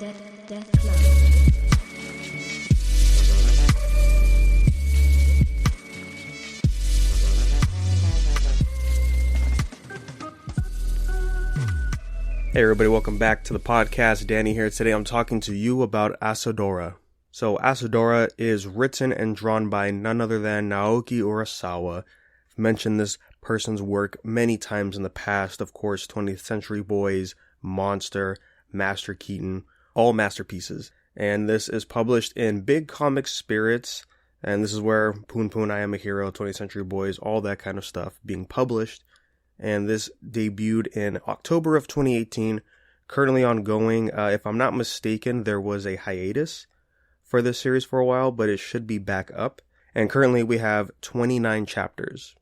Death Club. Hey everybody, welcome back to the podcast. Danny here. Today I'm talking to you about Asadora. So Asadora is written and drawn by none other than Naoki Urasawa. I've mentioned this person's work many times in the past. Of course, 20th Century Boys, Monster, Master Keaton, all masterpieces. And this is published in Big Comic Spirits. And this is where Poon Poon, I Am a Hero, 20th Century Boys, all that kind of stuff being published. And this debuted in October of 2018, currently ongoing. If I'm not mistaken, there was a hiatus for this series for a while, but it should be back up. And currently we have 29 chapters.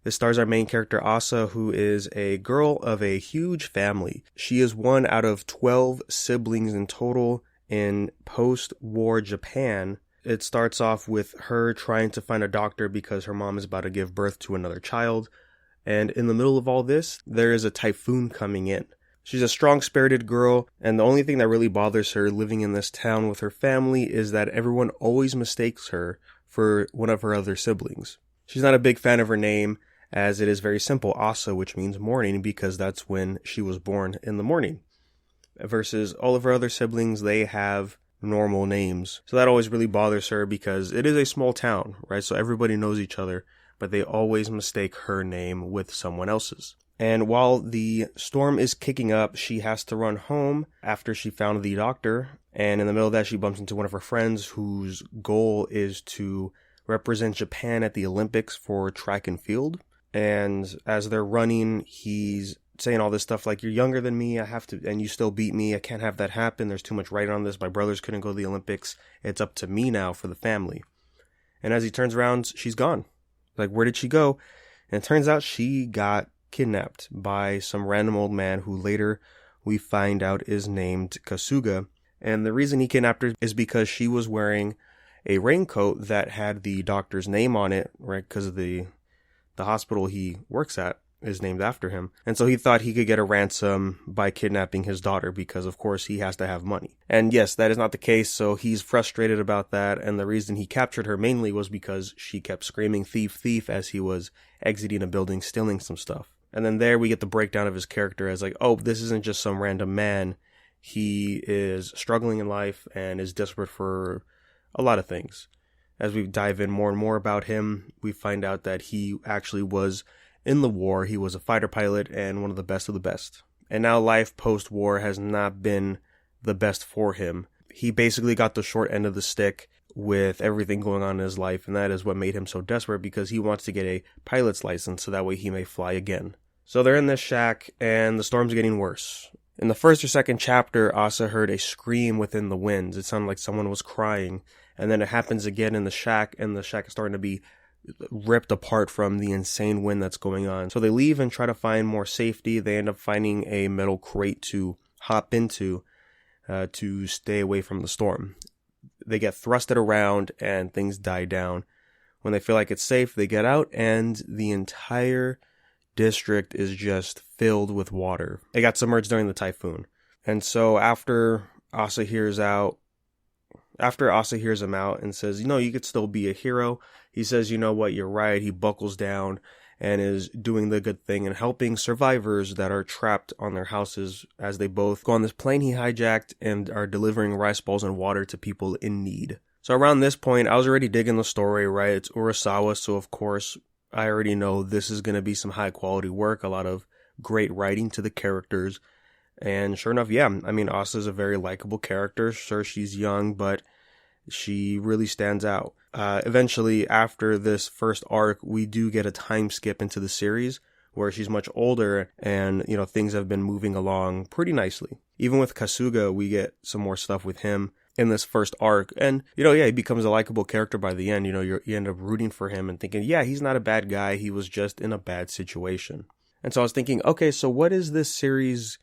This stars our main character, Asa, who is a girl of a huge family. She is one out of 12 siblings in total in post-war Japan. It starts off with her trying to find a doctor because her mom is about to give birth to another child. And in the middle of all this, there is a typhoon coming in. She's a strong-spirited girl, and the only thing that really bothers her living in this town with her family is that everyone always mistakes her for one of her other siblings. She's not a big fan of her name, as it is very simple, Asa, which means morning, because that's when she was born, in the morning. Versus all of her other siblings, they have normal names. So that always really bothers her because it is a small town, right? So everybody knows each other, but they always mistake her name with someone else's. And while the storm is kicking up, she has to run home after she found the doctor. And in the middle of that, she bumps into one of her friends whose goal is to represent Japan at the Olympics for track and field. And as they're running, he's saying all this stuff like, you're younger than me, I have to, and you still beat me, I can't have that happen, there's too much writing on this, my brothers couldn't go to the Olympics, it's up to me now for the family. And as he turns around, she's gone. Like, where did she go? And it turns out she got kidnapped by some random old man who later we find out is named Kasuga. And the reason he kidnapped her is because she was wearing a raincoat that had the doctor's name on it, right? Because of the hospital he works at is named after him. And so he thought he could get a ransom by kidnapping his daughter because, of course, he has to have money. And yes, that is not the case, so he's frustrated about that, and the reason he captured her mainly was because she kept screaming, thief, thief, as he was exiting a building, stealing some stuff. And then there we get the breakdown of his character as like, oh, this isn't just some random man. He is struggling in life and is desperate for a lot of things. As we dive in more and more about him, we find out that he actually was in the war. He was a fighter pilot and one of the best. And now life post-war has not been the best for him. He basically got the short end of the stick with everything going on in his life, and that is what made him so desperate because he wants to get a pilot's license so that way he may fly again. So they're in this shack and the storm's getting worse. In the first or second chapter, Asa heard a scream within the winds. It sounded like someone was crying. And then it happens again in the shack, and the shack is starting to be ripped apart from the insane wind that's going on. So they leave and try to find more safety. They end up finding a metal crate to hop into to stay away from the storm. They get thrusted around and things die down. When they feel like it's safe, they get out and the entire district is just filled with water. It got submerged during the typhoon. And so after Asa hears him out and says, you could still be a hero, he says, you know what, you're right. He buckles down and is doing the good thing and helping survivors that are trapped on their houses as they both go on this plane he hijacked and are delivering rice balls and water to people in need. So around this point, I was already digging the story, right? It's Urasawa, so of course, I already know this is going to be some high quality work, a lot of great writing to the characters. And sure enough, yeah, Asa's a very likable character. Sure, she's young, but she really stands out. Eventually, after this first arc, we do get a time skip into the series where she's much older and, things have been moving along pretty nicely. Even with Kasuga, we get some more stuff with him in this first arc. And, he becomes a likable character by the end. You end up rooting for him and thinking, yeah, he's not a bad guy. He was just in a bad situation. And so I was thinking, okay, so what is this series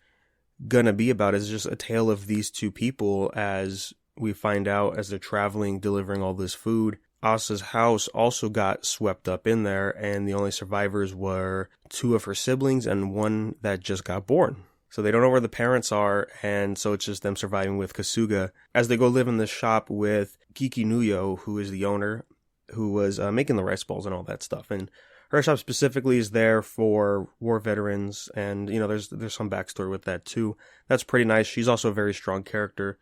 gonna be about? Is it just a tale of these two people as we find out as they're traveling, delivering all this food? Asa's house also got swept up in there, and the only survivors were two of her siblings and one that just got born. So they don't know where the parents are, and so it's just them surviving with Kasuga as they go live in this shop with Kiki Nuyo, who is the owner, who was making the rice balls and all that stuff. And her shop specifically is there for war veterans, and there's some backstory with that too. That's pretty nice. She's also a very strong character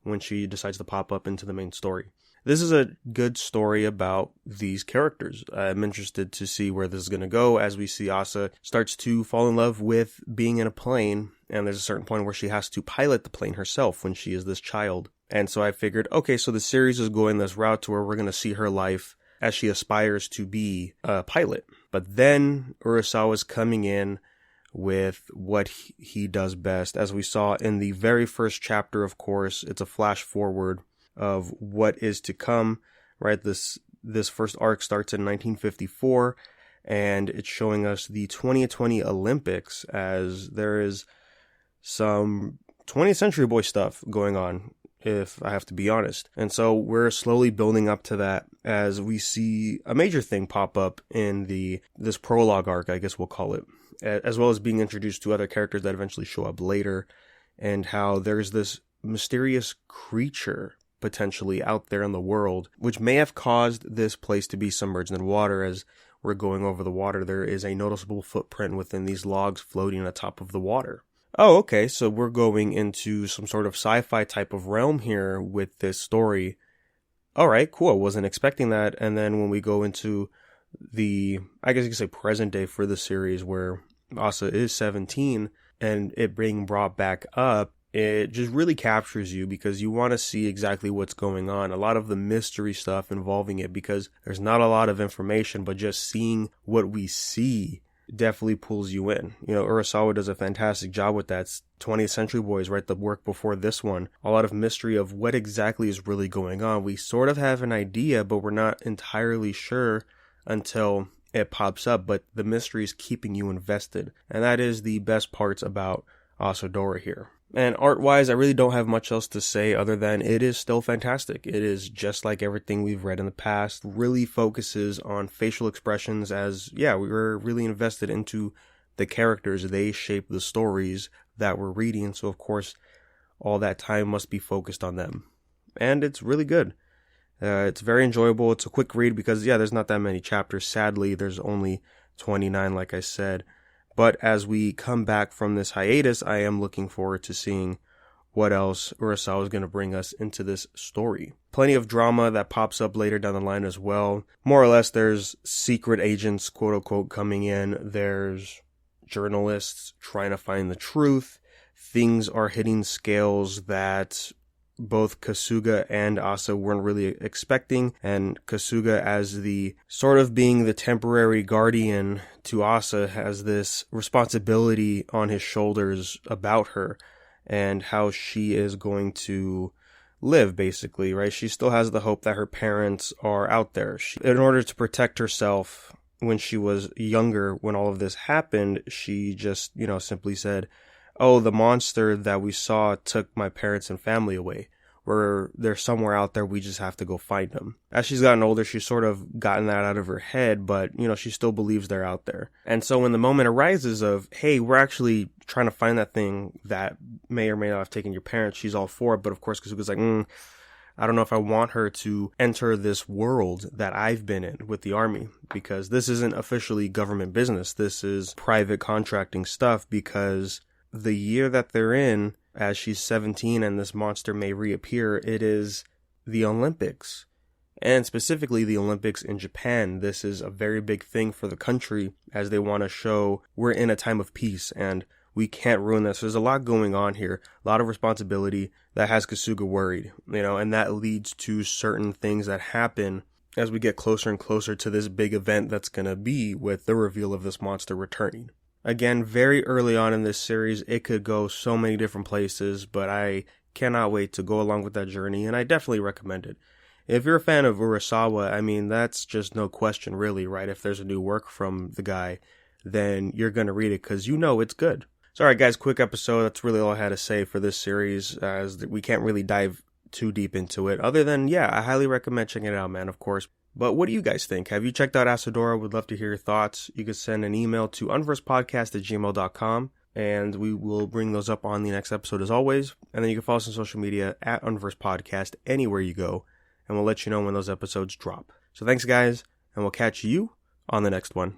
when she decides to pop up into the main story. This is a good story about these characters. I'm interested to see where this is going to go as we see Asa starts to fall in love with being in a plane, and there's a certain point where she has to pilot the plane herself when she is this child. And so I figured, okay, so the series is going this route to where we're going to see her life as she aspires to be a pilot. But then Urasawa is coming in with what he does best. As we saw in the very first chapter, of course, it's a flash forward of what is to come, right? This first arc starts in 1954, and it's showing us the 2020 Olympics, as there is some 20th Century Boy stuff going on, if I have to be honest. And so we're slowly building up to that as we see a major thing pop up in this prologue arc, I guess we'll call it, as well as being introduced to other characters that eventually show up later, and how there's this mysterious creature potentially out there in the world, which may have caused this place to be submerged in water. As we're going over the water, there is a noticeable footprint within these logs floating atop of the water. Oh, okay, so we're going into some sort of sci-fi type of realm here with this story. Alright, cool, I wasn't expecting that. And then when we go into I guess you could say present day for the series, where Asa is 17, and it being brought back up, it just really captures you because you want to see exactly what's going on. A lot of the mystery stuff involving it, because there's not a lot of information, but just seeing what we see definitely pulls you in. Urasawa does a fantastic job with that. 20th Century Boys, right? The work before this one. A lot of mystery of what exactly is really going on. We sort of have an idea, but we're not entirely sure until it pops up. But the mystery is keeping you invested. And that is the best parts about Asadora here. And art-wise, I really don't have much else to say other than it is still fantastic. It is just like everything we've read in the past. Really focuses on facial expressions, as, we were really invested into the characters. They shape the stories that we're reading. So, of course, all that time must be focused on them. And it's really good. It's very enjoyable. It's a quick read because, there's not that many chapters. Sadly, there's only 29, like I said. But as we come back from this hiatus, I am looking forward to seeing what else Urasawa is going to bring us into this story. Plenty of drama that pops up later down the line as well. More or less, there's secret agents, quote unquote, coming in. There's journalists trying to find the truth. Things are hitting scales that both Kasuga and Asa weren't really expecting, and Kasuga, as the sort of being the temporary guardian to Asa, has this responsibility on his shoulders about her and how she is going to live, basically, right? She still has the hope that her parents are out there. In order to protect herself when she was younger, when all of this happened, she just, simply said, oh, the monster that we saw took my parents and family away. They're somewhere out there, we just have to go find them. As she's gotten older, she's sort of gotten that out of her head, but, she still believes they're out there. And so when the moment arises of, hey, we're actually trying to find that thing that may or may not have taken your parents, she's all for it. But of course, Kasuga's like, I don't know if I want her to enter this world that I've been in with the army, because this isn't officially government business. This is private contracting stuff, because the year that they're in, as she's 17 and this monster may reappear, it is the Olympics. And specifically the Olympics in Japan. This is a very big thing for the country, as they want to show we're in a time of peace and we can't ruin this. There's a lot going on here, a lot of responsibility that has Kasuga worried, and that leads to certain things that happen as we get closer and closer to this big event that's going to be with the reveal of this monster returning. Again, very early on in this series, it could go so many different places, but I cannot wait to go along with that journey, and I definitely recommend it. If you're a fan of Urasawa, that's just no question, really, right? If there's a new work from the guy, then you're going to read it because it's good. So, alright guys, quick episode. That's really all I had to say for this series, as we can't really dive too deep into it. Other than, I highly recommend checking it out, man, of course. But what do you guys think? Have you checked out Asadora? Would love to hear your thoughts. You can send an email to unversedpodcast@gmail.com. and we will bring those up on the next episode as always. And then you can follow us on social media at Unverse Podcast anywhere you go, and we'll let you know when those episodes drop. So thanks, guys, and we'll catch you on the next one.